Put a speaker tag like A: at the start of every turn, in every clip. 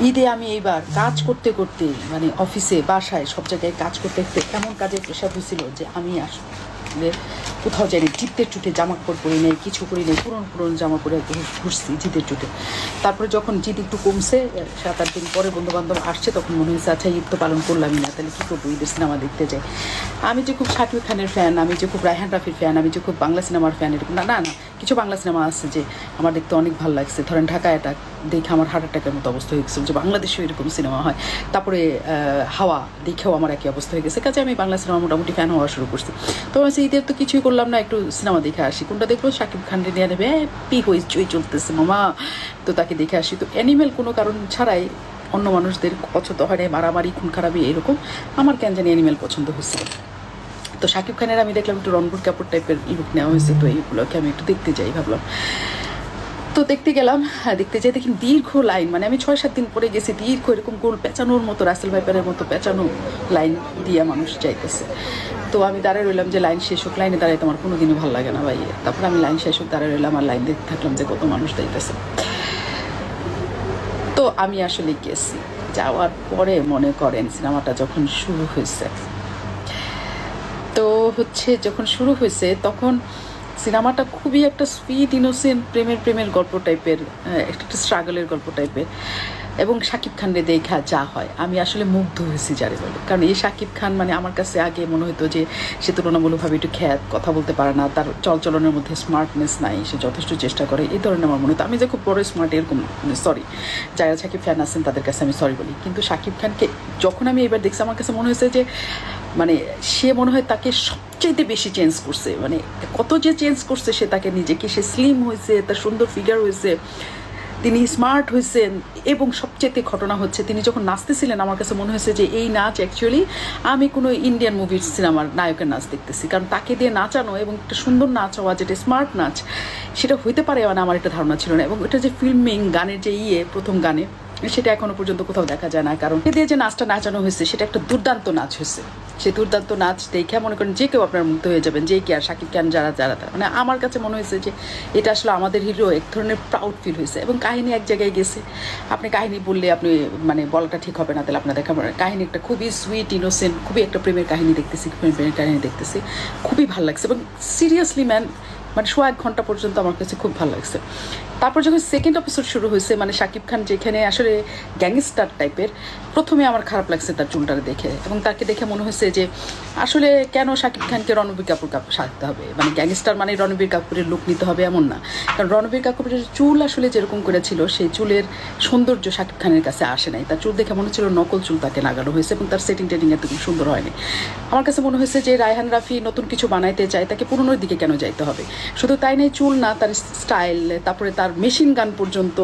A: ঈদে আমি এইবার কাজ করতে করতে মানে অফিসে বাসায় সব জায়গায় কাজ করতে করতে এমন কাজের প্রেশার হয়েছিল যে আমি আসলে কোথাও যাইনি। জিতের চুটে জামা কাপড় পরি নেই, কিছু করি নেই, পুরনো জামা পরে ঘুরছি জিতের চুটে। তারপরে যখন জিদ একটু কমছে, 7-8 দিন পরে বন্ধুবান্ধব আসছে, তখন মনে হয়েছে আচ্ছা ঈদ তো পালন করলামই না, তাহলে কী করবো, ঈদের সিনেমা দেখতে যাই। আমি যে খুব শাকিব খানের ফ্যান, আমি যে খুব রায়হান রাফির ফ্যান, আমি যে খুব বাংলা সিনেমার ফ্যান, এরকম না। কিছু বাংলা সিনেমা আছে যে আমার দেখতে অনেক ভালো লাগছে। ধরেন ঢাকা অ্যাটাক দেখে আমার হার্ট অ্যাটাকের মতো অবস্থা হয়ে গেছিল যে বাংলাদেশেও এরকম সিনেমা হয়। তারপরে হাওয়া দেখেও আমার একই অবস্থা হয়ে গেছে। কাজে আমি বাংলা সিনেমা মোটামুটি ফ্যান হওয়া শুরু করছি। তো আমি ঈদের তো কিছুই করলাম না, একটু সিনেমা দেখে আসি। কোনটা দেখবো? শাকিব খানকে নিয়ে নেবে, হ্যাপি হইচই চলতেছে মামা, তো তাকে দেখে আসি। তো অ্যানিমেল কোনো কারণ ছাড়াই অন্য মানুষদের পছন্দ হয় না, মারামারি খুন খারাপি এরকম, আমার কেন জানি অ্যানিমেল পছন্দ হয়েছিল। তো শাকিব খানের আমি দেখলাম একটু রণবীর কাপুর টাইপের লুক নেওয়া হয়েছে, তো এইগুলোকে আমি একটু দেখতে যাই ভাবলাম। তো দেখতে গেলাম, দেখতে যাই দেখি দীর্ঘ লাইন, মানে আমি 6-7 দিন পরে গেছি, দীর্ঘ এরকম গোল পেঁচানোর মতো, রাসেল ভাইপারের মতো পেঁচানো লাইন দিয়ে মানুষ যাইতেছে। তো আমি দাঁড়ায় রইলাম যে লাইন শেষ হোক, লাইনে দাঁড়াইতে আমার কোনো দিনও ভালো লাগে না ভাই। তারপর আমি লাইন শেষ হোক দাঁড়ায় রইলাম আর লাইন দেখতে থাকলাম যে কত মানুষ যাইতেছে। তো আমি আসলে গেছি, যাওয়ার পরে মনে করেন সিনেমাটা যখন শুরু হয়েছে, তো যখন শুরু হয়েছে তখন সিনেমাটা খুবই একটা সুইট ইনোসেন্ট প্রেমের গল্প টাইপের, একটা স্ট্রাগলের গল্প টাইপের। এবং শাকিব খানরে দেখা যা হয়, আমি আসলে মুগ্ধ হয়েছি যারে বলে। কারণ এই শাকিব খান মানে আমার কাছে আগে মনে হতো যে সে তুলনামূলকভাবে একটু খ্যাত, কথা বলতে পারে না, তার চলচলনের মধ্যে স্মার্টনেস নাই, সে যথেষ্ট চেষ্টা করে, এই ধরনের আমার মনে হতো। আমি যে খুব বড় স্মার্ট এরকম, সরি, যারা শাকিব ফ্যান আছেন তাদের কাছে আমি সরি বলি, কিন্তু শাকিব খানকে যখন আমি এবার দেখছি আমার কাছে মনে হয়েছে যে মানে সে মনে হয় তাকে সবচেয়ে বেশি চেঞ্জ করছে, মানে কত যে চেঞ্জ করছে সে তাকে নিজেকে, সে স্লিম হয়েছে, তার সুন্দর ফিগার হয়েছে, তিনি স্মার্ট হয়েছেন। এবং সবচেয়ে ঘটনা হচ্ছে তিনি যখন নাচতেছিলেন আমার কাছে মনে হয়েছে যে এই নাচ অ্যাকচুয়ালি আমি কোনো ইন্ডিয়ান মুভির সিনেমার নায়কের নাচ দেখতেছি। কারণ তাকে দিয়ে নাচানো এবং একটা সুন্দর নাচ হওয়া, যেটা স্মার্ট নাচ, সেটা হইতে পারে মানে আমার একটা ধারণা ছিল না। এবং এটা যে ফিল্মিং, গানের যে প্রথম গানে, সেটা এখনো পর্যন্ত কোথাও দেখা যায় না। কারণ এ দিয়ে যে নাচটা নাচানো হয়েছে সেটা একটা দুর্দান্ত নাচ হয়েছে। সেই দুর্দান্ত নাচ দেখে মনে করেন যে কেউ আপনার মুগ্ধ হয়ে যাবেন, যে কে আর শাকিব খান যারা মানে আমার কাছে মনে হয়েছে যে এটা আসলে আমাদের হিরো, এক ধরনের প্রাউড ফিল হয়েছে। এবং কাহিনী এক জায়গায় গেছে, আপনি কাহিনী বললে আপনি মানে বলাটা ঠিক হবে না, তাহলে আপনাদের কাহিনী একটা খুবই সুইট ইনোসেন্ট, খুবই একটা প্রেমের কাহিনী দেখতেছি, প্রেমের কাহিনী দেখতেছি, খুবই ভালো লাগছে। এবং সিরিয়াসলি ম্যান মানে 1 ঘন্টা পর্যন্ত আমার কাছে খুব ভালো লাগছে। তারপর যখন সেকেন্ড এপিসোড শুরু হয়েছে, মানে শাকিব খান যেখানে আসলে গ্যাংস্টার টাইপের, প্রথমে আমার খারাপ লাগছে তার চুলটা দেখে। এবং তাকে দেখে মনে হয়েছে যে আসলে কেন শাকিব খানকে রণবীর কাপুর সাজতে হবে, মানে গ্যাংস্টার মানে রণবীর কাপুরের লুক নিতে হবে এমন না। কারণ রণবীর কাপুরের চুল আসলে যেরকম করেছিল, সেই চুলের সৌন্দর্য শাকিব খানের কাছে আসে নাই। তার চুল দেখে মনে হচ্ছিল নকল চুল তাকে লাগানো হয়েছে, এবং তার সেটিং টেটিং এত সুন্দর হয়নি। আমার কাছে মনে হয়েছে যে রায়হান রাফি নতুন কিছু বানাইতে চায়, তাকে পুরনোর দিকে কেন যাইতে হবে। শুধু তাই নয়, চুল না, তার স্টাইল, তারপরে তার মেশিন গান পর্যন্ত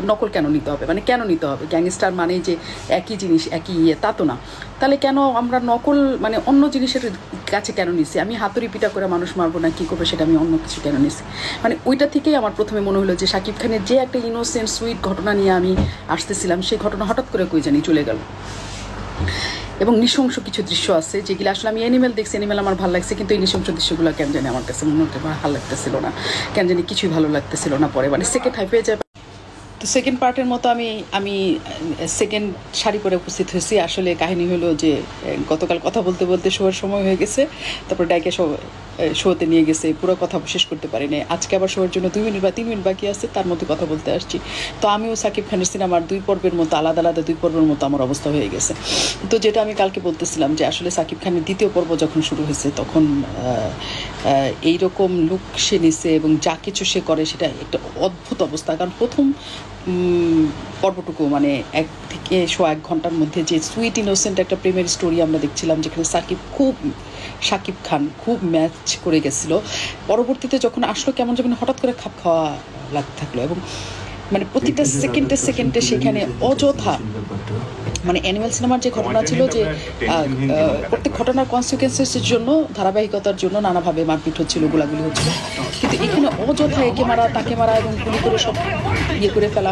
A: নকল কেন নিতে হবে, মানে কেন নিতে হবে? গ্যাংস্টার মানে যে একই জিনিস একই তা তো না। তাহলে কেন আমরা নকল মানে অন্য জিনিসের কাছে কেন নিছি? আমি হাতুড়ি পিটা করে মানুষ মারবো না, কী করবো, সেটা আমি অন্য কিছু কেন নিছি? মানে ওইটা থেকেই আমার প্রথমে মনে হলো যে শাকিব খানের যে একটা ইনোসেন্ট সুইট ঘটনা নিয়ে আমি আসতেছিলাম, সেই ঘটনা হঠাৎ করে কই জানি চলে গেল। এবং নৃশংস কিছু দৃশ্য আছে যেগুলো আসলে আমি অ্যানিমেল দেখছি, অ্যানিমেল আমার ভালো লাগছে, কিন্তু এই নৃশংস দৃশ্যগুলো কেন জানি আমার কাছে মনে হতে ভালো লাগতেছিল না, কেন জানি কিছুই ভালো লাগতেছিল না। পরে মানে সেকেন্ড হাই পেয়ে যায়। তো সেকেন্ড পার্টের মতো আমি সেকেন্ড শাড়ি পরে উপস্থিত হয়েছি। আসলে কাহিনী হলো যে গতকাল কথা বলতে বলতে শোয়ের সময় হয়ে গেছে, তারপর ডাইকে শোতে নিয়ে গেছে, পুরো কথা শেষ করতে পারিনি। আজকে আবার শোয়ের জন্য 2 মিনিট বা 3 মিনিট বাকি আছে, তার মধ্যে কথা বলতে আসছি। তো আমিও সাকিব খানের সিনেমার 2 পর্বের মতো আলাদা 2 পর্বের মতো আমার অবস্থা হয়ে গেছে। তো যেটা আমি কালকে বলতেছিলাম যে আসলে সাকিব খানের 2য় পর্ব যখন শুরু হয়েছে তখন এইরকম লুক সে নিছে এবং যা কিছু সে করে সেটা একটা অদ্ভুত অবস্থা। কারণ প্রথম পর্বটুকু মানে 1 থেকে 1 ঘন্টার মধ্যে যে সুইট ইনোসেন্ট একটা প্রেমের স্টোরি আমরা দেখছিলাম, যেখানে শাকিব খান খুব ম্যাচ করে গেছিলো। পরবর্তীতে যখন আসলো কেমন যেমন হঠাৎ করে খাপ খাওয়া লাগতে থাকলো, এবং মানে প্রতিটা সেকেন্ডে সেখানে অযথা মানে অ্যানিমেল সিনেমার যে ঘটনা ছিল যে প্রত্যেক ঘটনার কনসিকুয়েন্সের জন্য, ধারাবাহিকতার জন্য নানাভাবে মারপিট হচ্ছিল, গোলাগুলি হচ্ছিল, কিন্তু এখানে অযথা একে মারা তাকে মারা এবং গুলি করে সব করে ফেলা,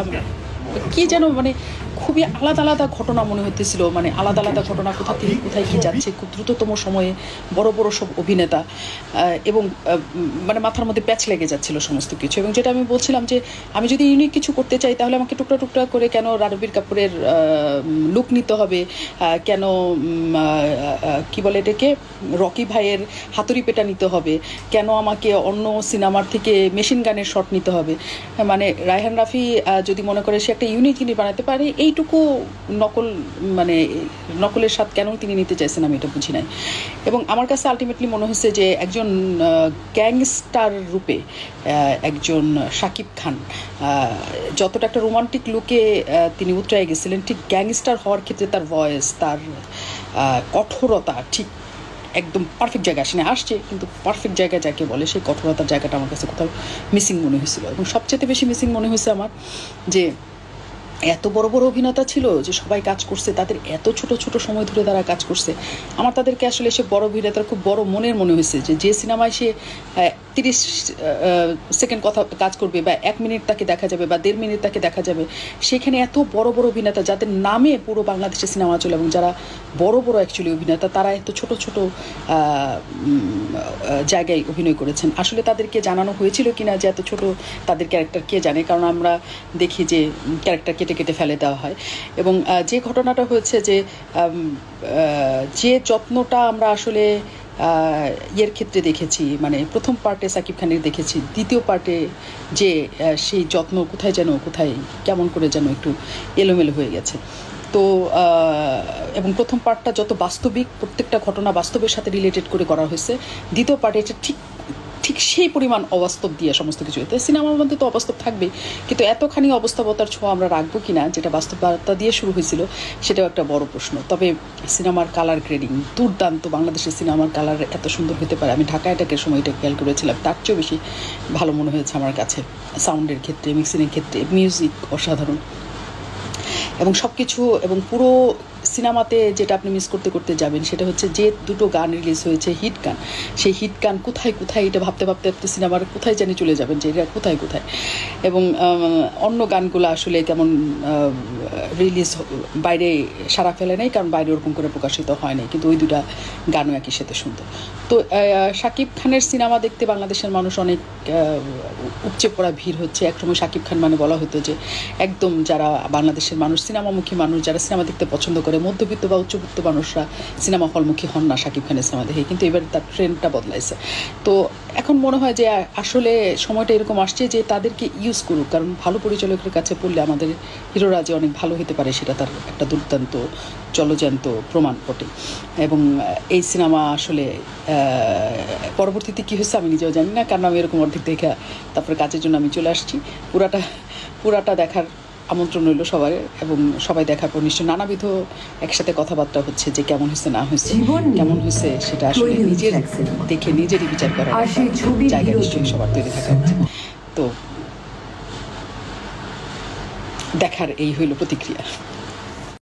A: কি যেন মানে খুবই আলাদা আলাদা ঘটনা মনে হতেছিল, মানে আলাদা আলাদা ঘটনা, কোথা থেকে কোথায় কী যাচ্ছে, খুব দ্রুততম সময়ে বড় বড় সব অভিনেতা, এবং মানে মাথার মধ্যে প্যাচ লেগে যাচ্ছিল সমস্ত কিছু। এবং যেটা আমি বলছিলাম যে আমি যদি ইউনিক কিছু করতে চাই তাহলে আমাকে টুকরা টুকরা করে কেন রণবীর কাপুরের লুক নিতে হবে, কেন কি বলে এটাকে রকি ভাইয়ের হাতুড়ি পেটা নিতে হবে, কেন আমাকে অন্য সিনেমার থেকে মেশিন গানের শট নিতে হবে। মানে রায়হান রাফি যদি মনে করে সে একটা ইউনিক জিনিস বানাতে পারে, এইটুকু নকল, মানে নকলের স্বাদ কেন তিনি নিতে চাইছেন আমি এটা বুঝি নাই। এবং আমার কাছে আলটিমেটলি মনে হচ্ছে যে একজন গ্যাংস্টার রূপে একজন শাকিব খান যতটা একটা রোমান্টিক লুকে তিনি উতরায় গেছিলেন, ঠিক গ্যাংস্টার হওয়ার ক্ষেত্রে তার ভয়েস, তার কঠোরতা ঠিক একদম পারফেক্ট জায়গায় আসে না, আসছে কিন্তু পারফেক্ট জায়গায় যাকে বলে সেই কঠোরতার জায়গাটা আমার কাছে কোথাও মিসিং মনে হয়েছিল। এবং সবচেয়ে বেশি মিসিং মনে হয়েছে আমার যে এত বড় বড় অভিনেতা ছিল যে সবাই কাজ করছে, তাদের এত ছোট ছোট সময় ধরে তারা কাজ করছে। আমার তাদেরকে আসলে সে বড় অভিনেতার খুব বড় মনের মনে হয়েছে যে সিনেমায় সে 30 সেকেন্ড কথা কাজ করবে বা 1 মিনিট তাকে দেখা যাবে বা 1.5 মিনিট তাকে দেখা যাবে, সেখানে এত বড় বড় অভিনেতা যাদের নামে পুরো বাংলাদেশে সিনেমা চলে এবং যারা বড় বড় অ্যাকচুয়ালি অভিনেতা, তারা এত ছোট ছোট জায়গায় অভিনয় করেছেন। আসলে তাদেরকে জানানো হয়েছিল কিনা যে এত ছোট তাদের ক্যারেক্টার কে জানে, কারণ আমরা দেখি যে ক্যারেক্টার কেটে কেটে ফেলে দেওয়া হয়। এবং যে ঘটনাটা হয়েছে যে যে যত্নটা আমরা আসলে ইয়ের ক্ষেত্রে দেখেছি, মানে প্রথম পার্টে সাকিব খানের দেখেছি, দ্বিতীয় পার্টে যে সেই যত্ন কোথায় কেমন করে যেন একটু এলোমেলো হয়ে গেছে। তো এবং প্রথম পার্টটা যত বাস্তবিক, প্রত্যেকটা ঘটনা বাস্তবের সাথে রিলেটেড করে করা হয়েছে, দ্বিতীয় পার্টে এটা ঠিক সেই পরিমাণ অবাস্তব দিয়ে সমস্ত কিছু হতে। সিনেমার মধ্যে তো অবাস্তব থাকবে, কিন্তু এতখানি অবাস্তবতার ছোঁয়া আমরা রাখবো কিনা, যেটা বাস্তবতা দিয়ে শুরু হয়েছিল সেটাও একটা বড় প্রশ্ন। তবে সিনেমার কালার গ্রেডিং দুর্দান্ত, বাংলাদেশের সিনেমার কালার এত সুন্দর হতে পারে আমি ঢাকা অ্যাটাকের সময় এটা খেয়াল করেছিলাম, তার চেয়েও বেশি ভালো মনে হয়েছে আমার কাছে। সাউন্ডের ক্ষেত্রে, মিক্সিংয়ের ক্ষেত্রে, মিউজিক অসাধারণ এবং সব কিছু। এবং পুরো সিনেমাতে যেটা আপনি মিস করতে করতে যাবেন সেটা হচ্ছে যে দুটো গান রিলিজ হয়েছে হিট গান, সেই হিট গান কোথায় এটা ভাবতে ভাবতে আপনি সিনেমার কোথায় জানি চলে যাবেন যে এটা কোথায়। এবং অন্য গানগুলো আসলে কেমন রিলিজ বাইরে সারা ফেলে নাই, কারণ বাইরে ওরকম করে প্রকাশিত হয় নাই, কিন্তু ওই দুটা গানও একই সাথে সুন্দর। তো শাকিব খানের সিনেমা দেখতে বাংলাদেশের মানুষ অনেক উপচে পড়া ভিড় হচ্ছে। একসময় শাকিব খান মানে বলা হতো যে একদম যারা বাংলাদেশের মানুষ, সিনেমামুখী মানুষ, যারা সিনেমা দেখতে পছন্দ করে, মধ্যবিত্ত বা উচ্চবিত্ত মানুষরা সিনেমা হলমুখী হন না শাকিব খানের সিনেমা দেখে, কিন্তু এবার তার ট্রেন্ডটা বদলাইছে। তো এখন মনে হয় যে আসলে সময়টা এরকম আসছে যে তাদেরকে ইউজ করুক, কারণ ভালো পরিচালকের কাছে পড়লে আমাদের হিরোরা যে অনেক ভালো হতে পারে সেটা তার একটা দুর্দান্ত জলজ্যান্ত প্রমাণ বটে। এবং এই সিনেমা আসলে পরবর্তীতে কী হয়েছে আমি নিজেও জানি না, কারণ আমি এরকম অর্ধেক দেখে তারপরে কাজের জন্য আমি চলে আসছি। পুরাটা দেখার আমন্ত্রণ রইল সবার, এবং সবাই দেখার পর নিশ্চয়ই নানাবিধ একসাথে কথাবার্তা হচ্ছে যে কেমন হয়েছে না হয়েছে, কেমন হয়েছে সেটা আসলে নিজের দেখে নিজেরই বিচার করার জায়গা নিশ্চয়ই সবার তৈরি থাকা উচিত। তো দেখার এই হইল প্রতিক্রিয়া।